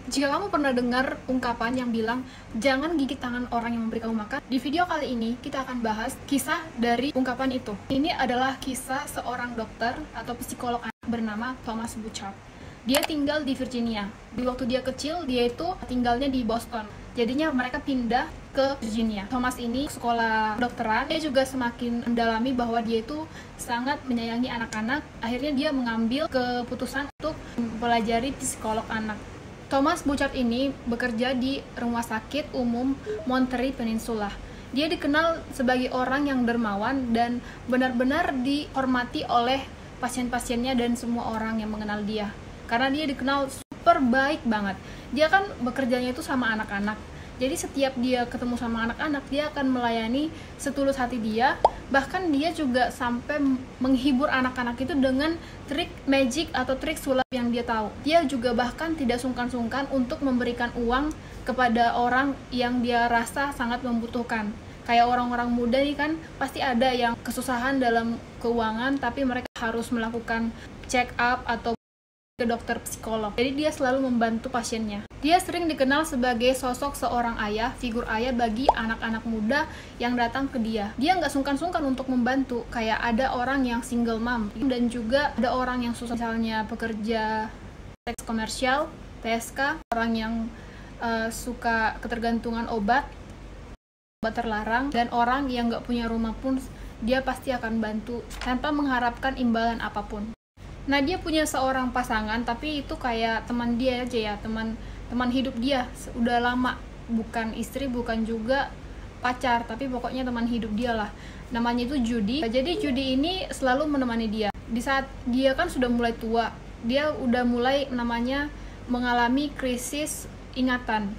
Jika kamu pernah dengar ungkapan yang bilang, jangan gigit tangan orang yang memberi kamu makan, di video kali ini kita akan bahas kisah dari ungkapan itu. Ini adalah kisah seorang dokter atau psikolog anak bernama Thomas Bouchard. Dia tinggal di Virginia. Di waktu dia kecil, dia itu tinggalnya di Boston. Jadinya mereka pindah ke Virginia. Thomas ini sekolah dokteran. Dia juga semakin mendalami bahwa dia itu sangat menyayangi anak-anak. Akhirnya dia mengambil keputusan untuk mempelajari psikolog anak. Thomas Bouchard ini bekerja di Rumah Sakit Umum Monterey Peninsula. Dia dikenal sebagai orang yang dermawan dan benar-benar dihormati oleh pasien-pasiennya dan semua orang yang mengenal dia. Karena dia dikenal super baik banget. Dia kan bekerjanya itu sama anak-anak. Jadi setiap dia ketemu sama anak-anak, dia akan melayani setulus hati dia. Bahkan dia juga sampai menghibur anak-anak itu dengan trik magic atau trik sulap yang dia tahu. Dia juga bahkan tidak sungkan-sungkan untuk memberikan uang kepada orang yang dia rasa sangat membutuhkan. Kayak orang-orang muda nih kan, pasti ada yang kesusahan dalam keuangan, tapi mereka harus melakukan check up atau ke dokter psikolog. Jadi dia selalu membantu pasiennya. Dia sering dikenal sebagai sosok seorang ayah, figur ayah bagi anak-anak muda yang datang ke dia. Dia nggak sungkan-sungkan untuk membantu. Kayak ada orang yang single mom dan juga ada orang yang susah, misalnya pekerja seks komersial, PSK, orang yang suka ketergantungan obat terlarang, dan orang yang nggak punya rumah pun dia pasti akan bantu tanpa mengharapkan imbalan apapun. Nah, dia punya seorang pasangan, tapi itu kayak teman dia aja ya, teman hidup dia udah lama, bukan istri, bukan juga pacar, tapi pokoknya teman hidup dia lah. Namanya itu Judy. Jadi Judy ini selalu menemani dia. Di saat dia kan sudah mulai tua, dia udah mulai namanya mengalami krisis ingatan,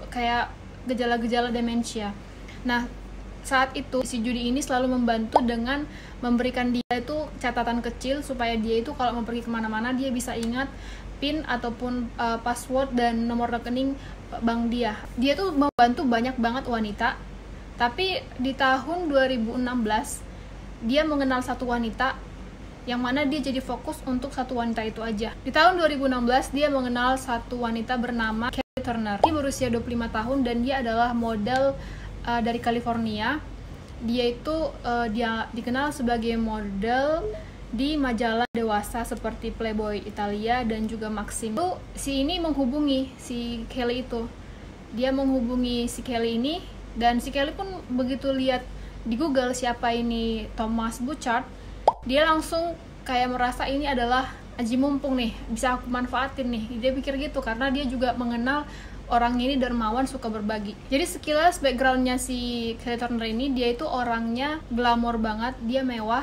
kayak gejala-gejala demensia. Nah, saat itu si Judy ini selalu membantu dengan memberikan dia itu catatan kecil supaya dia itu kalau mau pergi kemana-mana dia bisa ingat PIN ataupun password dan nomor rekening bank dia. Dia tuh membantu banyak banget wanita. Tapi di tahun 2016 dia mengenal satu wanita yang mana dia jadi fokus untuk satu wanita itu aja. Di tahun 2016 dia mengenal satu wanita bernama Kelly Turner. Dia berusia 25 tahun dan dia adalah model dari California. Dia itu dia dikenal sebagai model di majalah dewasa seperti Playboy Italia dan juga Maxim. Lalu si ini menghubungi si Kelly itu. Dia menghubungi si Kelly ini dan si Kelly pun begitu lihat di Google siapa ini Thomas Bouchard, dia langsung kayak merasa ini adalah aji mumpung nih, bisa aku manfaatin nih. Dia pikir gitu karena dia juga mengenal orang ini dermawan, suka berbagi. Jadi sekilas backgroundnya si Kelly Turner ini, dia itu orangnya glamor banget, dia mewah,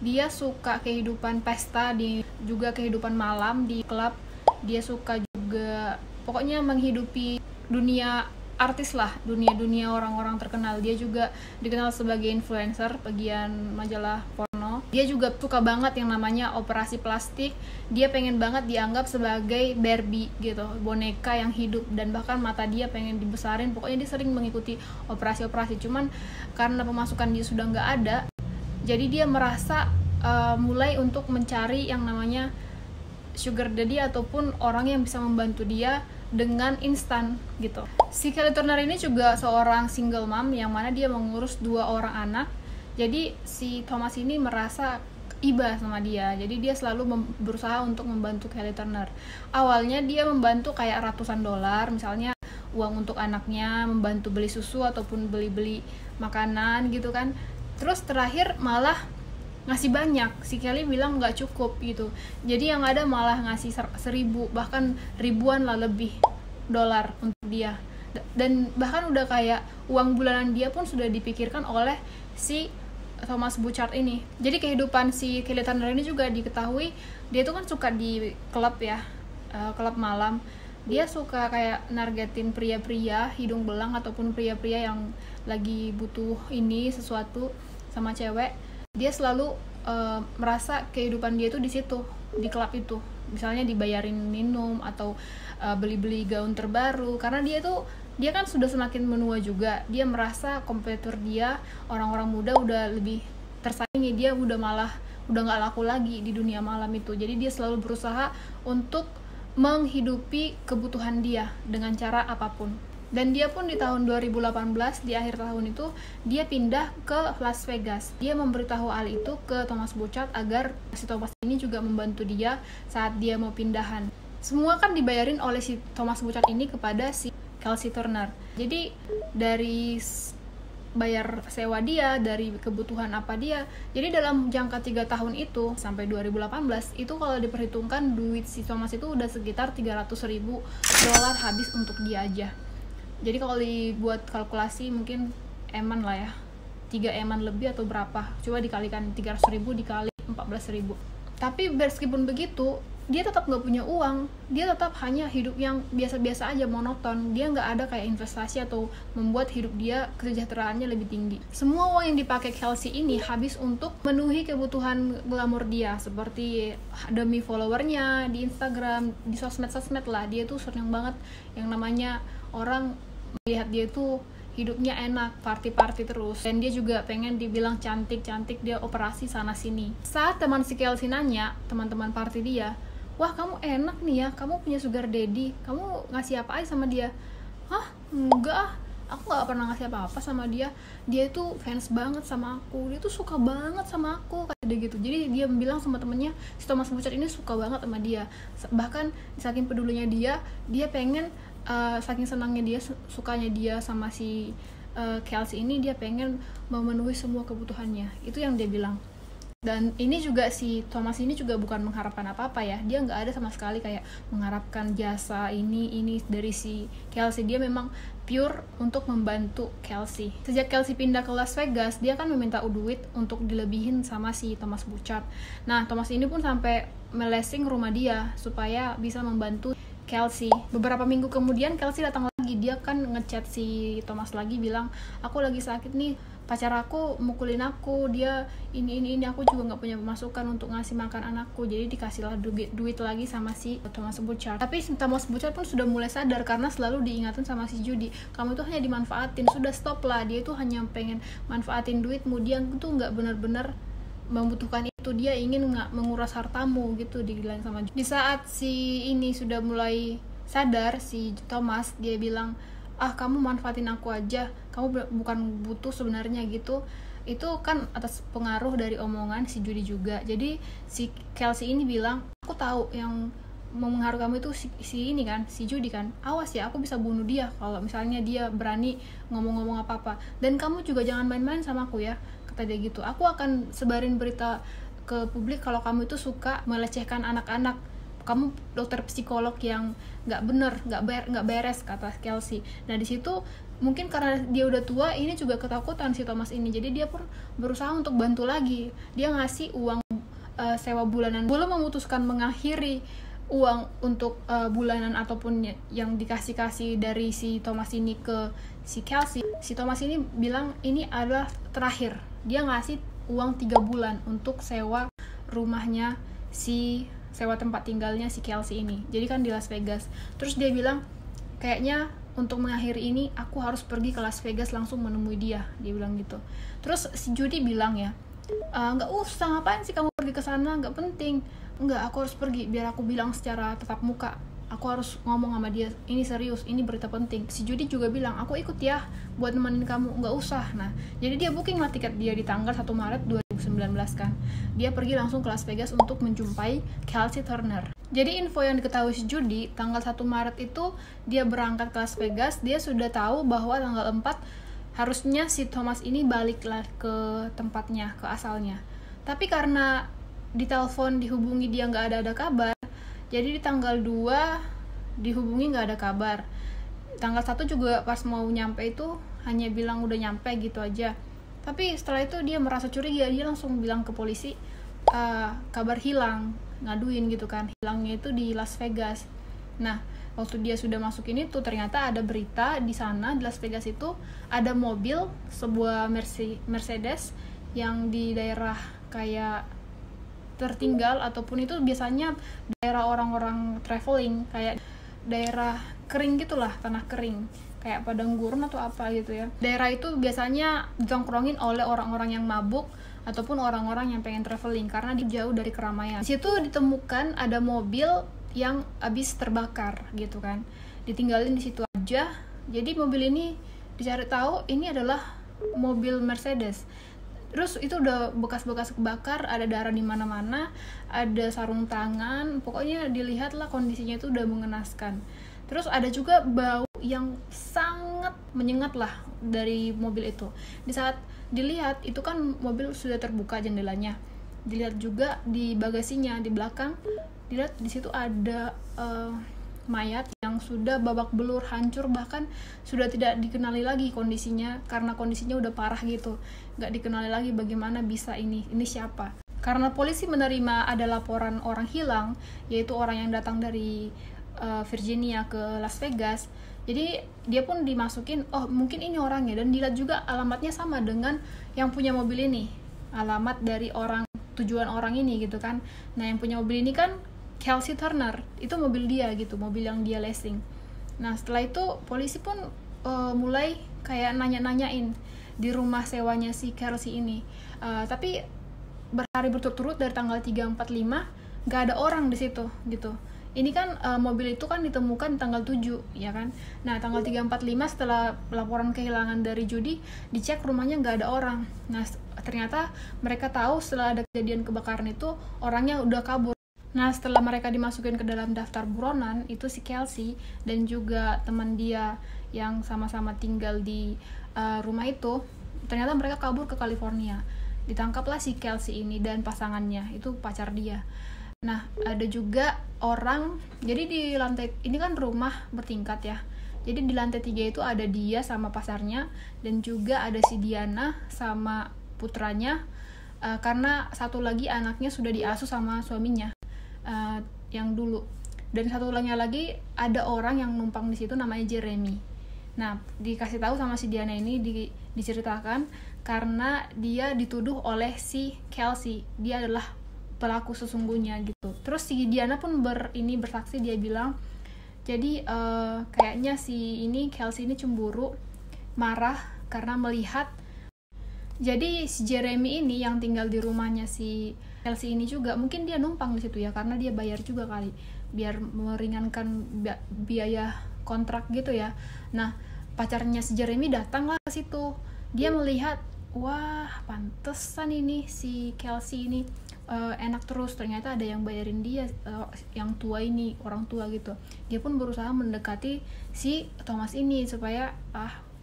dia suka kehidupan pesta, juga kehidupan malam di klub, dia suka juga pokoknya menghidupi dunia artis lah, dunia orang-orang terkenal. Dia juga dikenal sebagai influencer bagian majalah porno. Dia juga suka banget yang namanya operasi plastik. Dia pengen banget dianggap sebagai Barbie gitu, boneka yang hidup, dan bahkan mata dia pengen dibesarin. Pokoknya dia sering mengikuti operasi-operasi. Cuman karena pemasukan dia sudah nggak ada, jadi dia merasa mulai untuk mencari yang namanya sugar daddy ataupun orang yang bisa membantu dia dengan instan gitu. Si Kelly Turner ini juga seorang single mom yang mana dia mengurus 2 orang anak. Jadi si Thomas ini merasa iba sama dia. Jadi dia selalu berusaha untuk membantu Kelly Turner. Awalnya dia membantu kayak ratusan dolar, misalnya uang untuk anaknya, membantu beli susu ataupun beli makanan gitu kan. Terus terakhir malah ngasih banyak. Si Kelly bilang nggak cukup gitu, jadi yang ada malah ngasih 1.000 bahkan ribuan lah lebih dolar untuk dia. Dan bahkan udah kayak uang bulanan dia pun sudah dipikirkan oleh si Thomas Bouchard ini. Jadi kehidupan si Kelly Turner ini juga diketahui dia tuh kan suka di klub ya, klub malam. Dia suka kayak nargetin pria-pria hidung belang ataupun pria-pria yang lagi butuh ini sesuatu sama cewek. Dia selalu merasa kehidupan dia tuh di situ, di klub itu. Misalnya dibayarin minum atau beli-beli gaun terbaru. Karena dia kan sudah semakin menua juga. Dia merasa kompetitor dia, orang-orang muda udah lebih tersaingi. Dia udah nggak laku lagi di dunia malam itu. Jadi dia selalu berusaha untuk menghidupi kebutuhan dia dengan cara apapun. Dan dia pun di tahun 2018, di akhir tahun itu, dia pindah ke Las Vegas. Dia memberitahu hal itu ke Thomas Bouchard agar si Thomas ini juga membantu dia saat dia mau pindahan. Semua kan dibayarin oleh si Thomas Bouchard ini kepada si Kelsey Turner. Jadi dari bayar sewa dia, dari kebutuhan apa dia. Jadi dalam jangka 3 tahun itu sampai 2018 itu kalau diperhitungkan duit si Thomas itu udah sekitar $300.000 habis untuk dia aja. Jadi kalau dibuat kalkulasi mungkin eman lah ya, 3 eman lebih atau berapa, coba dikalikan 300.000 dikali 14.000. Tapi meskipun begitu, dia tetap nggak punya uang, dia tetap hanya hidup yang biasa-biasa aja, monoton. Dia nggak ada kayak investasi atau membuat hidup dia kesejahteraannya lebih tinggi. Semua uang yang dipakai Kelsey ini habis untuk memenuhi kebutuhan glamor dia, seperti demi followernya di Instagram, di sosmed-sosmed lah. Dia tuh seneng banget yang namanya orang melihat dia tuh hidupnya enak, party-party terus. Dan dia juga pengen dibilang cantik-cantik, dia operasi sana-sini. Saat teman si Kelsey nanya, teman-teman party dia, wah kamu enak nih ya, kamu punya sugar daddy, kamu ngasih apa aja sama dia? Hah? Enggak, aku gak pernah ngasih apa-apa sama dia. Dia itu fans banget sama aku, dia tuh suka banget sama aku, kayak gitu. Jadi dia bilang sama temennya, si Thomas Bouchard ini suka banget sama dia. Bahkan saking pedulinya dia pengen, saking senangnya dia, sukanya dia sama si Kelsey ini, dia pengen memenuhi semua kebutuhannya. Itu yang dia bilang. Dan ini juga si Thomas ini juga bukan mengharapkan apa-apa ya, dia nggak ada sama sekali kayak mengharapkan jasa ini dari si Kelsey. Dia memang pure untuk membantu Kelsey. Sejak Kelsey pindah ke Las Vegas, dia kan meminta duit untuk dilebihin sama si Thomas Bouchard. Nah, Thomas ini pun sampai melesing rumah dia supaya bisa membantu Kelsey. Beberapa minggu kemudian Kelsey datang lagi, dia kan ngechat si Thomas lagi bilang, aku lagi sakit nih, pacar aku mukulin aku, dia ini aku juga nggak punya pemasukan untuk ngasih makan anakku. Jadi dikasihlah duit lagi sama si Thomas Bouchard. Tapi si Thomas Bouchard pun sudah mulai sadar karena selalu diingatin sama si Judy, kamu itu hanya dimanfaatin, sudah stop lah. Dia itu hanya pengen manfaatin duitmu, dia tuh nggak benar-benar membutuhkan itu, dia ingin menguras hartamu gitu, dibilang sama Judy. Di saat si ini sudah mulai sadar, si Thomas, dia bilang, kamu manfaatin aku aja, kamu bukan butuh sebenarnya gitu. Itu kan atas pengaruh dari omongan si Judy juga. Jadi si Kelsey ini bilang, aku tahu yang mempengaruhi kamu itu si ini kan, si Judy kan, awas ya, aku bisa bunuh dia kalau misalnya dia berani ngomong-ngomong apa-apa. Dan kamu juga jangan main-main sama aku ya, kata dia gitu. Aku akan sebarin berita ke publik kalau kamu itu suka melecehkan anak-anak, kamu dokter psikolog yang nggak bener, nggak beres, kata Kelsey. Nah di situ mungkin karena dia udah tua, ini juga ketakutan si Thomas ini. Jadi dia pun berusaha untuk bantu lagi. Dia ngasih uang sewa bulanan. Belum memutuskan mengakhiri uang untuk bulanan ataupun yang dikasih dari si Thomas ini ke si Kelsey. Si Thomas ini bilang ini adalah terakhir. Dia ngasih uang 3 bulan untuk sewa rumahnya, sewa tempat tinggalnya si Kelsey ini. Jadi kan di Las Vegas. Terus dia bilang, kayaknya untuk mengakhiri ini aku harus pergi ke Las Vegas langsung menemui dia. Dia bilang gitu. Terus si Judy bilang ya, nggak usah, ngapain sih kamu pergi ke sana, nggak penting. Enggak, aku harus pergi biar aku bilang secara tatap muka, aku harus ngomong sama dia, ini serius, ini berita penting. Si Judy juga bilang, aku ikut ya buat nemenin kamu. Nggak usah. Nah, jadi dia booking lah tiket dia di tanggal 1 Maret 2019 kan. Dia pergi langsung ke Las Vegas untuk menjumpai Kelsey Turner. Jadi info yang diketahui si Judy, tanggal 1 Maret itu dia berangkat ke Las Vegas. Dia sudah tahu bahwa tanggal 4 harusnya si Thomas ini baliklah ke tempatnya, ke asalnya. Tapi karena di telepon dihubungi dia nggak ada kabar, jadi di tanggal 2 dihubungi nggak ada kabar. Tanggal 1 juga pas mau nyampe itu hanya bilang udah nyampe gitu aja. Tapi setelah itu dia merasa curiga, dia langsung bilang ke polisi, kabar hilang, ngaduin gitu kan, hilangnya itu di Las Vegas. Nah, waktu dia sudah masukin itu, ternyata ada berita di sana, di Las Vegas itu ada mobil, sebuah Mercedes yang di daerah kayak tertinggal, ataupun itu biasanya daerah orang-orang traveling, kayak daerah kering gitulah, tanah kering, kayak padang gurun atau apa gitu ya. Daerah itu biasanya ditongkrongin oleh orang-orang yang mabuk ataupun orang-orang yang pengen traveling karena dia jauh dari keramaian. Di situ ditemukan ada mobil yang habis terbakar gitu kan, ditinggalin di situ aja. Jadi mobil ini dicari tahu ini adalah mobil Mercedes. Terus itu udah bekas-bekas kebakar, ada darah di mana-mana, ada sarung tangan, pokoknya dilihatlah kondisinya itu udah mengenaskan. Terus ada juga bau yang sangat menyengat lah dari mobil itu. Di saat dilihat itu kan mobil sudah terbuka jendelanya. Dilihat juga di bagasinya di belakang, dilihat di situ ada mayat yang sudah babak belur, hancur, bahkan sudah tidak dikenali lagi kondisinya karena kondisinya udah parah gitu. Nggak dikenali lagi bagaimana bisa ini siapa. Karena polisi menerima ada laporan orang hilang, yaitu orang yang datang dari Virginia ke Las Vegas. Jadi dia pun dimasukin, oh mungkin ini orangnya, dan dilihat juga alamatnya sama dengan yang punya mobil ini, alamat dari tujuan orang ini gitu kan. Nah yang punya mobil ini kan Kelsey Turner, itu mobil dia gitu, mobil yang dia leasing. Nah setelah itu polisi pun mulai kayak nanya-nanyain di rumah sewanya si Kelsey ini, tapi berhari berturut-turut dari tanggal 3, 4, 5 gak ada orang di situ gitu. Ini kan mobil itu kan ditemukan tanggal 7 ya kan. Nah tanggal 3, 4, 5 setelah laporan kehilangan dari Judy, dicek rumahnya gak ada orang. Nah ternyata mereka tahu setelah ada kejadian kebakaran itu orangnya udah kabur. Nah setelah mereka dimasukin ke dalam daftar buronan, itu si Kelsey dan juga teman dia yang sama-sama tinggal di rumah itu, ternyata mereka kabur ke California. Ditangkaplah si Kelsey ini dan pasangannya, itu pacar dia. Nah ada juga orang, jadi di lantai, ini kan rumah bertingkat ya, jadi di lantai 3 itu ada dia sama pacarnya, dan juga ada si Diana sama putranya, karena satu lagi anaknya sudah diasuh sama suaminya yang dulu. Dan satu lagi ada orang yang numpang di situ namanya Jeremy. Nah dikasih tahu sama si Diana ini, diceritakan karena dia dituduh oleh si Kelsey, dia adalah pelaku sesungguhnya gitu. Terus si Diana pun bersaksi, dia bilang jadi kayaknya si Kelsey ini cemburu, marah karena melihat, jadi si Jeremy ini yang tinggal di rumahnya si Kelsey ini juga, mungkin dia numpang di situ ya karena dia bayar juga kali biar meringankan biaya kontrak gitu ya. Nah pacarnya si Jeremy datanglah ke situ, dia melihat, wah pantesan ini si Kelsey ini enak terus, ternyata ada yang bayarin dia, yang tua ini, orang tua gitu. Dia pun berusaha mendekati si Thomas ini supaya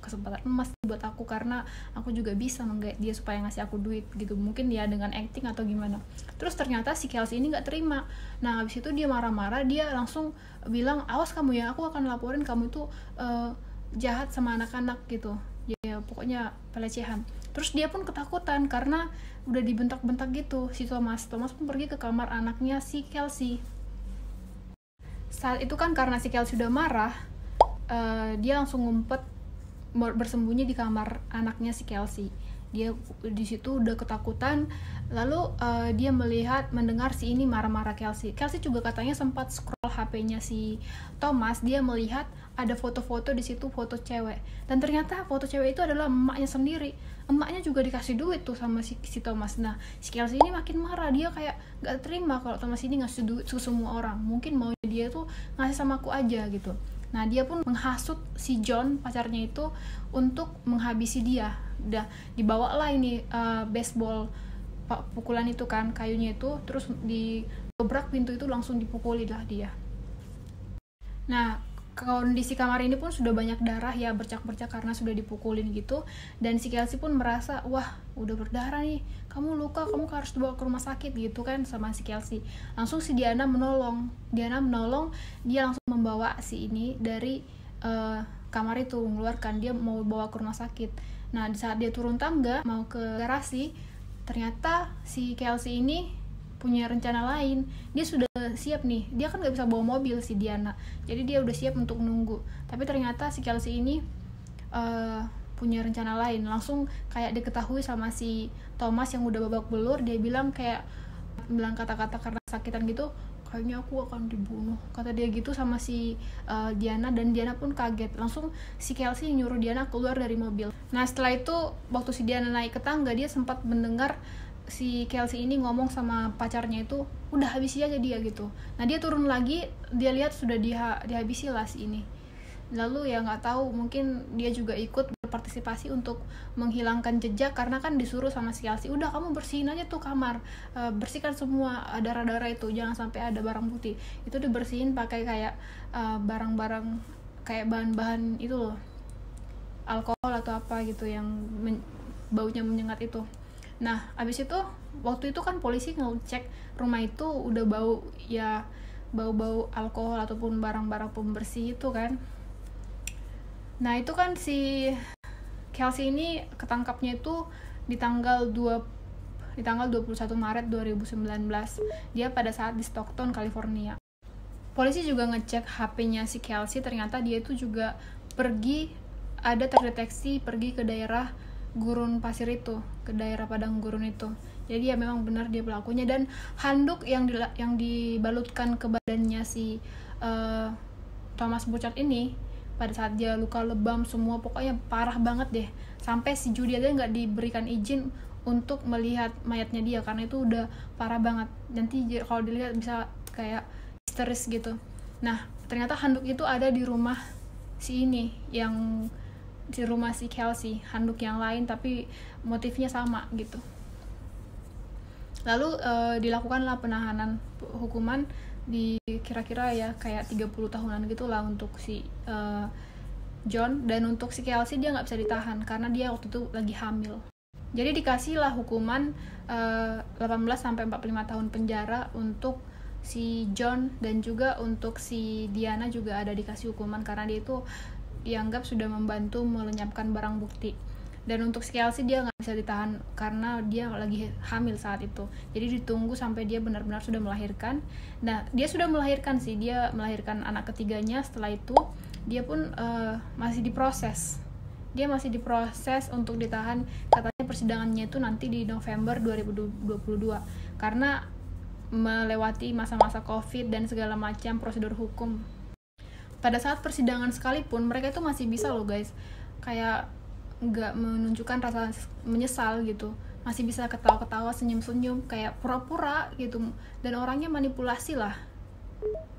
kesempatan emas buat aku, karena aku juga bisa menggait dia supaya ngasih aku duit gitu, mungkin dia dengan acting atau gimana. Terus ternyata si Kelsey ini nggak terima. Nah habis itu dia marah-marah, dia langsung bilang, awas kamu ya, aku akan laporin kamu itu jahat sama anak-anak gitu ya, pokoknya pelecehan. Terus dia pun ketakutan karena udah dibentak-bentak gitu si Thomas pun pergi ke kamar anaknya si Kelsey. Saat itu kan karena si Kelsey udah marah, dia langsung ngumpet bersembunyi di kamar anaknya si Kelsey. Dia di situ udah ketakutan, lalu dia mendengar si ini marah-marah Kelsey juga katanya sempat scroll HP-nya si Thomas, dia melihat ada foto-foto di situ, foto cewek, dan ternyata foto cewek itu adalah emaknya sendiri. Emaknya juga dikasih duit tuh sama si Thomas. Nah si Kelsey ini makin marah, dia kayak gak terima kalau Thomas ini ngasih duit ke semua orang, mungkin mau dia tuh ngasih sama aku aja gitu. Nah dia pun menghasut si John, pacarnya itu, untuk menghabisi dia. Udah dibawa lah ini baseball, pukulan itu kan, kayunya itu, terus didobrak pintu itu, langsung dipukuli lah dia. Nah kondisi kamar ini pun sudah banyak darah ya, bercak-bercak karena sudah dipukulin gitu. Dan si Kelsey pun merasa, wah udah berdarah nih, kamu luka, kamu harus dibawa ke rumah sakit gitu kan sama si Kelsey. Langsung si Diana menolong, dia langsung membawa si ini dari kamar itu, mengeluarkan, dia mau bawa ke rumah sakit. Nah di saat dia turun tangga mau ke garasi, ternyata si Kelsey ini punya rencana lain. Dia sudah siap nih, dia kan gak bisa bawa mobil si Diana, jadi dia udah siap untuk nunggu. Tapi ternyata si Kelsey ini punya rencana lain. Langsung kayak diketahui sama si Thomas yang udah babak belur, dia bilang kata-kata karena sakitan gitu, kayaknya aku akan dibunuh, kata dia gitu sama si Diana. Dan Diana pun kaget, langsung si Kelsey nyuruh Diana keluar dari mobil. Nah setelah itu waktu si Diana naik ke tangga, dia sempat mendengar si Kelsey ini ngomong sama pacarnya itu udah habisi aja dia gitu. Nah dia turun lagi, dia lihat sudah dihabisi lah si ini. Lalu ya nggak tahu, mungkin dia juga ikut berpartisipasi untuk menghilangkan jejak, karena kan disuruh sama si Kelsey, udah kamu bersihin aja tuh kamar, bersihkan semua darah-darah itu, jangan sampai ada barang bukti. Itu dibersihin pakai kayak barang-barang kayak bahan-bahan itu loh, alkohol atau apa gitu yang baunya menyengat itu. Nah abis itu waktu itu kan polisi ngecek rumah itu udah bau alkohol ataupun barang-barang pembersih itu kan. Nah itu kan si Kelsey ini ketangkapnya itu di tanggal 21 Maret 2019. Dia pada saat di Stockton, California. Polisi juga ngecek HP-nya si Kelsey, ternyata dia itu juga terdeteksi pergi ke daerah gurun pasir itu, ke daerah padang gurun itu. Jadi ya memang benar dia pelakunya, dan handuk yang dibalutkan ke badannya si Thomas Bouchard ini pada saat dia luka lebam semua, pokoknya parah banget deh. Sampai si Judy aja nggak diberikan izin untuk melihat mayatnya dia karena itu udah parah banget. Nanti kalau dilihat bisa kayak histeris gitu. Nah ternyata handuk itu ada di rumah si ini, yang di rumah si Kelsey, handuk yang lain tapi motifnya sama gitu. Lalu dilakukanlah penahanan hukuman di kira-kira ya kayak 30 tahunan gitulah untuk si John, dan untuk si Kelsey dia nggak bisa ditahan karena dia waktu itu lagi hamil. Jadi dikasihlah hukuman 18-45 tahun penjara untuk si John, dan juga untuk si Diana juga ada dikasih hukuman karena dia itu dianggap sudah membantu melenyapkan barang bukti. Dan untuk si Kelsey dia nggak bisa ditahan karena dia lagi hamil saat itu. Jadi ditunggu sampai dia benar-benar sudah melahirkan. Nah dia sudah melahirkan sih, dia melahirkan anak ketiganya. Setelah itu dia pun masih diproses. Dia masih diproses untuk ditahan. Katanya persidangannya itu nanti di November 2022 karena melewati masa-masa COVID dan segala macam prosedur hukum. Pada saat persidangan sekalipun mereka itu masih bisa loh guys, kayak nggak menunjukkan rasa menyesal gitu, masih bisa ketawa-ketawa, senyum-senyum, kayak pura-pura gitu, dan orangnya manipulasi lah,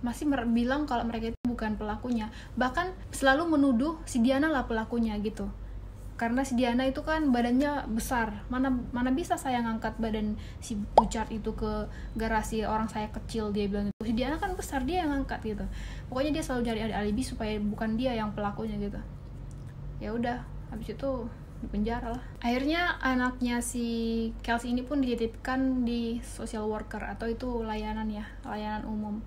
masih bilang kalau mereka itu bukan pelakunya, bahkan selalu menuduh si Diana lah pelakunya gitu, karena si Diana itu kan badannya besar, mana bisa saya ngangkat badan si Bouchard itu ke garasi orang saya kecil, dia bilang gitu. Si Diana kan besar, dia yang ngangkat gitu. Pokoknya dia selalu cari alibi supaya bukan dia yang pelakunya gitu. Ya udah, habis itu dipenjara lah. Akhirnya anaknya si Kelsey ini pun dititipkan di social worker, atau itu layanan umum,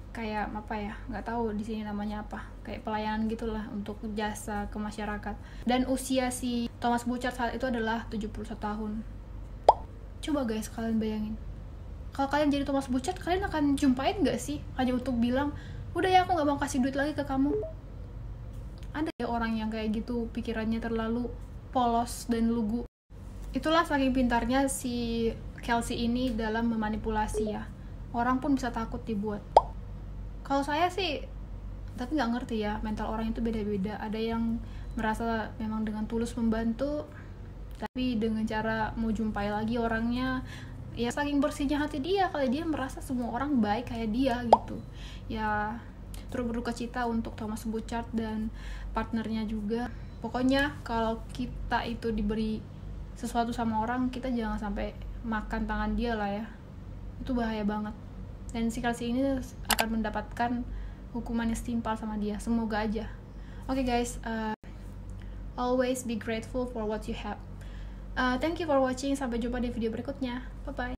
kayak apa ya, nggak tahu di sini namanya apa, kayak pelayanan gitulah untuk jasa ke masyarakat. Dan usia si Thomas Bouchard saat itu adalah 71 tahun. Coba guys kalian bayangin, kalau kalian jadi Thomas Bouchard, kalian akan jumpain nggak sih hanya untuk bilang udah ya aku nggak mau kasih duit lagi ke kamu? Ada ya orang yang kayak gitu, pikirannya terlalu polos dan lugu. Itulah saking pintarnya si Kelsey ini dalam memanipulasi ya. Orang pun bisa takut dibuat. Kalau saya sih, tapi nggak ngerti ya, mental orang itu beda-beda. Ada yang merasa memang dengan tulus membantu, tapi dengan cara mau jumpai lagi orangnya, ya saking bersihnya hati dia, kalau dia merasa semua orang baik kayak dia gitu. Ya turut berduka cita untuk Thomas Bouchard dan partnernya juga. Pokoknya kalau kita itu diberi sesuatu sama orang, kita jangan sampai makan tangan dia lah ya, itu bahaya banget. Dan si Kelsey ini akan mendapatkan hukuman yang setimpal sama dia, semoga aja. Oke guys, always be grateful for what you have. Thank you for watching, sampai jumpa di video berikutnya, bye bye.